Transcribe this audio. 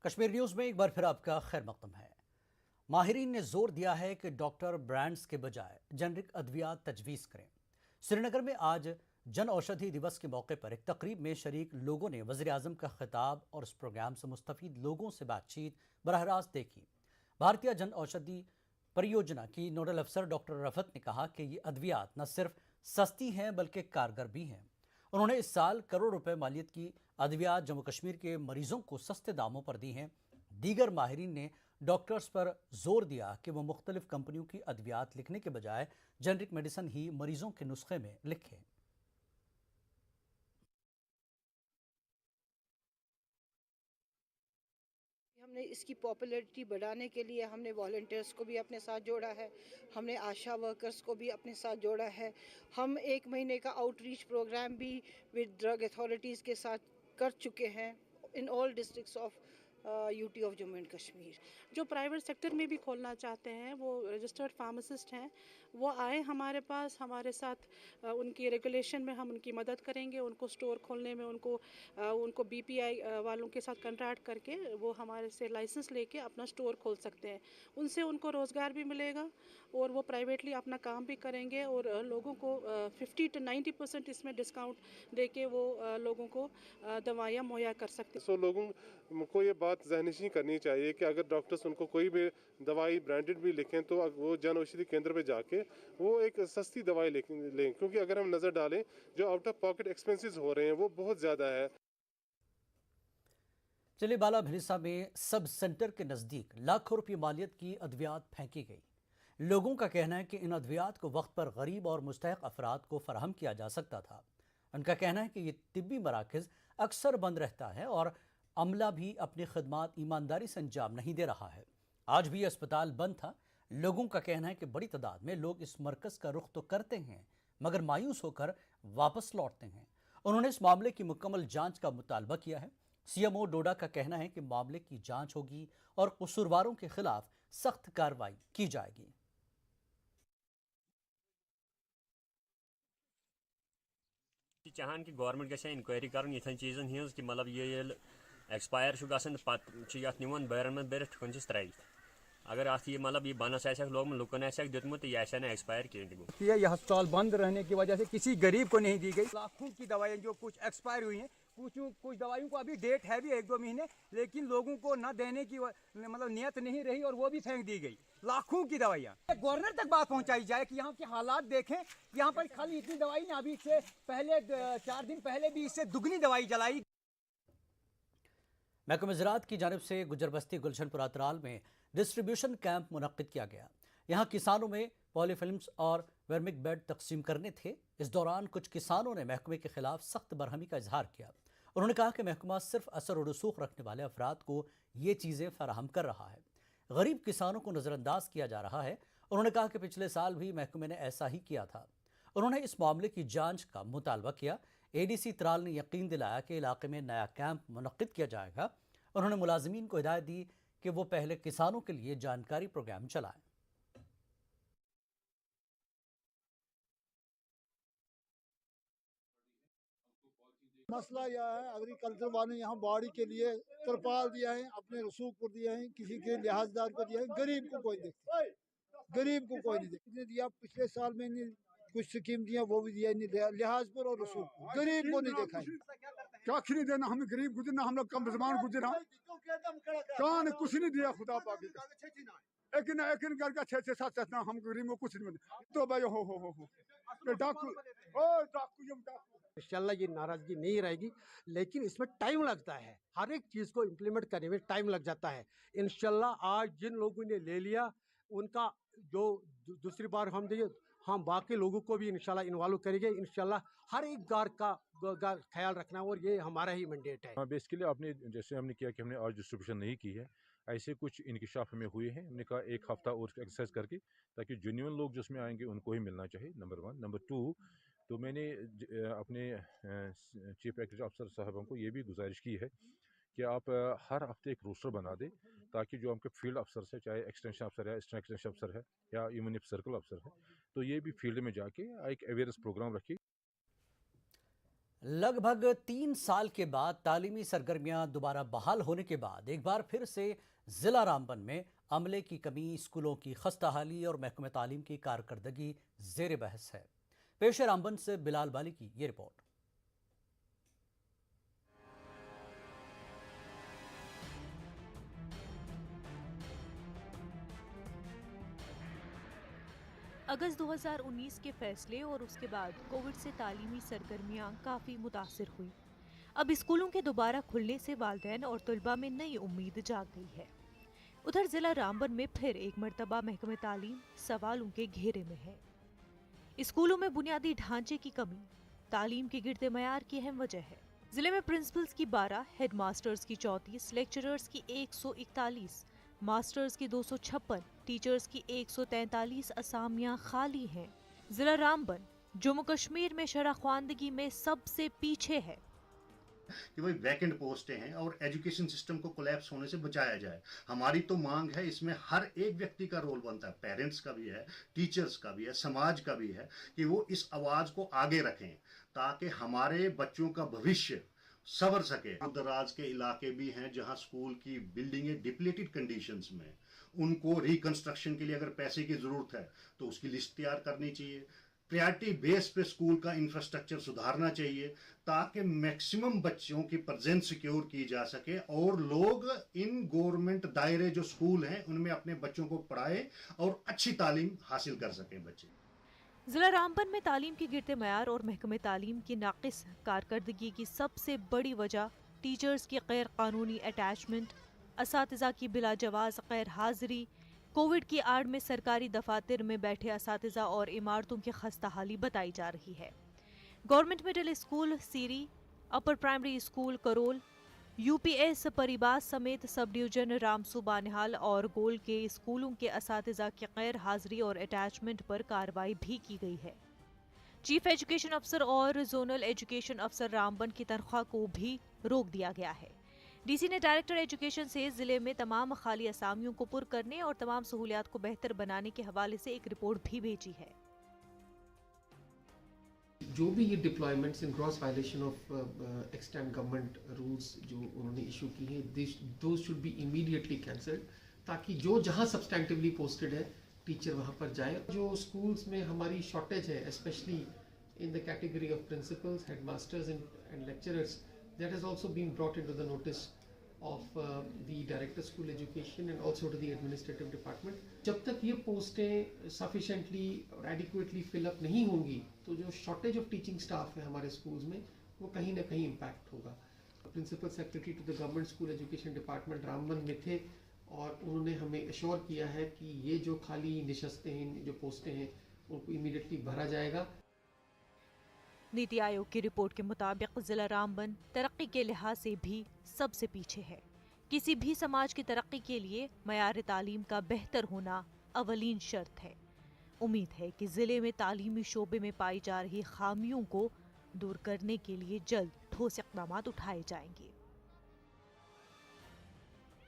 Kashmir news میں ایک بار پھر آپ کا خیر مقدم ہے۔ ماہرین نے زور دیا ہے کہ ڈاکٹر برانڈز کے بجائے جنرک ادویات تجویز کریں۔ سری نگر میں آج جن اوشدھی دیوس کے موقع پر ایک تقریب میں شریک لوگوں نے وزیر اعظم کا خطاب اور اس پروگرام سے مستفید لوگوں سے بات چیت براہ راست دیکھی۔ بھارتیہ جن اوشدھی پریوجنا کی نوڈل افسر ڈاکٹر رفت نے کہا کہ یہ ادویات نہ صرف سستی ہیں بلکہ کارگر بھی ہیں۔ انہوں نے اس سال کروڑ روپے مالیت کی ادویات جموں کشمیر کے مریضوں کو سستے داموں پر دی ہیں۔ دیگر ماہرین نے ڈاکٹرز پر زور دیا کہ وہ مختلف کمپنیوں کی ادویات لکھنے کے بجائے جنرک میڈیسن ہی مریضوں کے نسخے میں لکھیں۔ ہم نے اس کی پاپولیرٹی بڑھانے کے لیے ہم نے والنٹیئرس کو بھی اپنے ساتھ جوڑا ہے، ہم نے آشا ورکرز کو بھی اپنے ساتھ جوڑا ہے۔ ہم 1 مہینے کا آؤٹ ریچ پروگرام بھی ود ڈرگ اتھارٹیز کے ساتھ کر چکے ہیں in all districts of UT of Jammu and Kashmir. جو پرائیویٹ سیکٹر میں بھی کھولنا چاہتے ہیں وہ رجسٹرڈ فارماسسٹ ہیں، وہ آئے ہمارے پاس، ہمارے ساتھ ان کی ریگولیشن میں ہم ان کی مدد کریں گے، ان کو سٹور کھولنے میں ان کو BPI والوں کے ساتھ کنٹریکٹ کر کے وہ ہمارے سے لائسنس لے کے اپنا سٹور کھول سکتے ہیں۔ ان سے ان کو روزگار بھی ملے گا اور وہ پرائیویٹلی اپنا کام بھی کریں گے اور لوگوں کو 50 to 90% اس میں ڈسکاؤنٹ دے کے وہ لوگوں کو دوائیاں مہیا کر سکتے ہیں۔ لوگوں کو یہ بات ذہن نشین کرنی چاہیے کہ اگر ڈاکٹرز ان کو کوئی بھی دوائی برانڈڈ بھی لکھیں تو وہ جن اوشدھی کیندر پہ جا کے وہ ایک سستی دوائی لیں، کیونکہ اگر ہم نظر ڈالیں جو آؤٹ آف پاکٹ ایکسپینسز ہو رہے ہیں وہ بہت زیادہ ہے۔ چلے بالا بھینسا میں سب سینٹر کے نزدیک لاکھوں روپے مالیت کی ادویات پھینکی گئی۔ لوگوں کا کہنا ہے کہ ان ادویات کو وقت پر غریب اور مستحق افراد کو فراہم کیا جا سکتا تھا۔ ان کا کہنا ہے کہ یہ طبی مراکز اکثر بند رہتا ہے اور عملہ بھی اپنی خدمات ایمانداری سے انجام نہیں دے رہا ہے۔ آج بھی یہ اسپتال بند تھا۔ لوگوں کا کہنا ہے کہ بڑی تعداد میں لوگ اس مرکز کا رخ تو کرتے ہیں مگر مایوس ہو کر واپس لوٹتے ہیں۔ انہوں نے اس معاملے کی مکمل جانچ کا مطالبہ کیا ہے۔ CMO ڈوڈا کا کہنا ہے کہ معاملے کی جانچ ہوگی اور قصورواروں کے خلاف سخت کارروائی کی جائے گی۔ چاہان کہ گورنمنٹ گژھِ انکوائری کرن یتھن چیزن ہز کہ مطلب یہ ایکسپائر گژھان پتہ یتھ نوان بیرن من بھرتھ ٹھکن چھس ترٛٲیِتھ اگر ات یہ مطلب یہ بنس آسیک لوگمت لکن آسیک دیتمت یہ آسیا نہٕ ایکسپائر کینٛہہ۔ یہ ہسپتال بند رہنے کی وجہ سے کسی غریب کو نہیں دی گئی۔ لاکھوں کی دوائیں جو کچھ ایکسپائر ہوئی ہیں، کچھ دوائیوں کو ابھی ڈیٹ ہے بھی 1-2 مہینے، لیکن لوگوں کو نہ دینے کی مطلب نیت نہیں رہی اور وہ بھی پھینک دی گئی۔ لاکھوں کی دوائیاں گورنر تک بات پہنچائی جائے کہ یہاں کے حالات دیکھیں، یہاں پر خالی اتنی دوائی نہیں، ابھی سے پہلے 4 دن پہلے بھی اس سے دگنی دوائی جلائی۔ محکمہ زراعت کی جانب سے گجر بستی گلشن پورہ ترال میں ڈسٹریبیوشن کیمپ منعقد کیا گیا۔ یہاں کسانوں میں پولی فلمز اور ورمک بیڈ تقسیم کرنے تھے۔ اس دوران کچھ کسانوں نے محکمے کے خلاف سخت برہمی کا اظہار کیا۔ انہوں نے کہا کہ محکمہ صرف اثر و رسوخ رکھنے والے افراد کو یہ چیزیں فراہم کر رہا ہے، غریب کسانوں کو نظر انداز کیا جا رہا ہے۔ انہوں نے کہا کہ پچھلے سال بھی محکمے نے ایسا ہی کیا تھا۔ انہوں نے اس معاملے کی جانچ کا مطالبہ کیا۔ ADC ترال نے یقین دلایا کہ علاقے میں نیا کیمپ منعقد کیا جائے گا۔ انہوں نے ملازمین کو ہدایت دی کہ وہ پہلے کسانوں کے لیے جانکاری پروگرام چلائیں۔ مسئلہ یہ ہے ایگریکلچر والوں نے یہاں باڑی کے لیے ترپال دیا ہے، اپنے رسوخ کو دیا ہے، کسی کے لحاظ دار کو دیا ہے، غریب کو کوئی دیکھتا، غریب کو کوئی نہیں دیکھتا۔ دیا پچھلے سال میں نے کچھ سکیم دیا وہ بھی دیا نہیں، لحاظ پر اور رسوخ پر غریب کو نہیں دیکھا ہے۔ کیا نہیں دینا، ہمیں غریب گزرنا، ہم لوگ کم زمان گزرا، کہاں نے کچھ نہیں دیا خدا پاک۔ ایک گھر کا 6-7 ہم غریب کو کچھ نہیں ملتا تو بھائی ہو ڈاکو انشاءاللہ یہ ناراضگی نہیں رہے گی، لیکن اس میں ٹائم لگتا ہے، ہر ایک چیز کو امپلیمنٹ کرنے میں ٹائم لگ جاتا ہے۔ انشاءاللہ آج جن لوگوں نے لے لیا ان کا جو دوسری بار ہم دیں ہم باقی لوگوں کو بھی انشاءاللہ انوالو کریں گے۔ انشاءاللہ ہر ایک گھر کا خیال رکھنا اور یہ ہمارا ہی مینڈیٹ ہے۔ بیسیکلی آپ نے جیسے ہم نے کیا کہ ہم نے آج ڈسٹریبیوشن نہیں کی ہے، ایسے کچھ انکشاف ہمیں ہوئے ہیں۔ ہم نے کہا ایک ہفتہ اور ایکسرسائز کر کے تاکہ جینیون لوگ جس میں آئیں گے ان کو ہی ملنا چاہیے، نمبر 1۔ نمبر 2 تو میں نے اپنے چیف ایگریکلچر افسر صاحبوں کو یہ بھی گزارش کی ہے کہ آپ ہر ہفتے ایک روسٹر بنا دیں تاکہ جو ہم کے فیلڈ افسر ہے، چاہے ایکسٹینشن افسر ہے، اسٹیٹ ایکسٹینشن افسر ہے یا ایون سرکل افسر ہے، تو یہ بھی فیلڈ میں جا کے ایک اویئرنیس پروگرام رکھے۔ لگ بھگ 3 سال کے بعد تعلیمی سرگرمیاں دوبارہ بحال ہونے کے بعد ایک بار پھر سے ضلع رامبن میں عملے کی کمی، اسکولوں کی خستہ حالی اور محکمہ تعلیم کی کارکردگی زیر بحث ہے۔ پیش ہے رامبن سے بلال بالی کی یہ رپورٹ۔ اگست 2019 کے فیصلے اور اس کے بعد کووڈ سے تعلیمی سرگرمیاں کافی متاثر ہوئی۔ اب اسکولوں کے دوبارہ کھلنے سے والدین اور طلباء میں نئی امید جاگ گئی ہے۔ ادھر ضلع رامبن میں پھر ایک مرتبہ محکمہ تعلیم سوالوں کے گھیرے میں ہے۔ اسکولوں میں بنیادی ڈھانچے کی کمی تعلیم کے گرتے معیار کی اہم وجہ ہے۔ ضلع میں پرنسپلز کی 12، ہیڈ ماسٹرز کی 34، لیکچررز کی 141، ماسٹرز کی 256، ٹیچرز کی 143 اسامیاں خالی ہیں۔ ضلع رامبن جموں کشمیر میں شرح خواندگی میں سب سے پیچھے ہے۔ کہ وہی ویکنٹ پوسٹیں ہیں اور ایجوکیشن سسٹم کو کولیپس ہونے سے بچایا جائے۔ ہماری تو مانگ ہے، اس میں ہر ایک ویکتی کا رول بنتا ہے، پیرنٹس کا بھی ہے، ٹیچرز کا بھی ہے، سماج کا بھی ہے، کہ وہ اس آواز کو آگے رکھیں تاکہ ہمارے بچوں کا بھوشیہ سنور سکے۔ دراز کے علاقے بھی ہیں جہاں اسکول کی بلڈنگیں ڈپلیٹڈ کنڈیشنز میں، ان کو ریکنسٹرکشن کے لیے اگر پیسے کی ضرورت ہے تو اس کی لسٹ تیار کرنی چاہیے۔ پریارٹی بیس پہ اسکول کا انفراسٹرکچر سدھارنا چاہیے تاکہ میکسیمم بچوں کی پریزنس سیکیور کی جا سکے اور لوگ ان گورنمنٹ دائرے جو اسکول ہیں ان میں اپنے بچوں کو پڑھائے اور اچھی تعلیم حاصل کر سکیں بچے۔ ضلع رامبن میں تعلیم کے گرتے معیار اور محکمہ تعلیم کی ناقص کارکردگی کی سب سے بڑی وجہ ٹیچرز کی غیر قانونی اٹیچمنٹ، اساتذہ کی بلا جواز غیر حاضری، کووڈ کی آڑ میں سرکاری دفاتر میں بیٹھے اساتذہ اور عمارتوں کی خستہ حالی بتائی جا رہی ہے۔ Government middle school Seri, upper primary school Karol, U P S پریباس سمیت سب ڈویژن رامسو بانہال اور گول کے اسکولوں کے اساتذہ کی غیر حاضری اور اٹیچمنٹ پر کارروائی بھی کی گئی ہے۔ چیف ایجوکیشن افسر اور زونل ایجوکیشن افسر رامبن کی تنخواہ کو بھی روک دیا گیا ہے۔ ڈی سی نے ڈائریکٹر ایجوکیشن سے ضلع میں تمام خالی اسامیوں کو پر کرنے اور تمام سہولیات کو بہتر بنانے کے حوالے سے ایک رپورٹ بھی بھیجی ہے۔ جو بھی یہ deployments in gross violation of extant government rules جو انہوں نے ایشو کی ہیں، those should be immediately cancelled تاکہ جو جہاں سبسٹینٹیولی پوسٹڈ ہے ٹیچر وہاں پر جائے۔ جو اسکولس میں ہماری شارٹیج ہے especially in the category of principals, headmasters and lecturers, that has also been brought into the notice of the Director School Education and also to the Administrative Department. جب تک یہ پوسٹیں sufficiently اور adequately fill up نہیں ہوں گی تو جو shortage of teaching staff ہے ہمارے schools میں وہ کہیں نہ کہیں impact ہوگا۔ Principal Secretary to the Government School Education Department Ramban میں تھے اور انہوں نے ہمیں assure کیا ہے کہ یہ جو خالی نشستیں ہیں، جو پوسٹیں ہیں ان کو immediately بھرا جائے گا۔ نیتی آیوگ کی رپورٹ کے مطابق ضلع رامبن ترقی کے لحاظ سے بھی سب سے پیچھے ہے۔ کسی بھی سماج کی ترقی کے لیے معیار تعلیم کا بہتر ہونا اولین شرط ہے۔ امید ہے کہ ضلع میں تعلیمی شعبے میں پائی جا رہی خامیوں کو دور کرنے کے لیے جلد ٹھوس اقدامات اٹھائے جائیں گے۔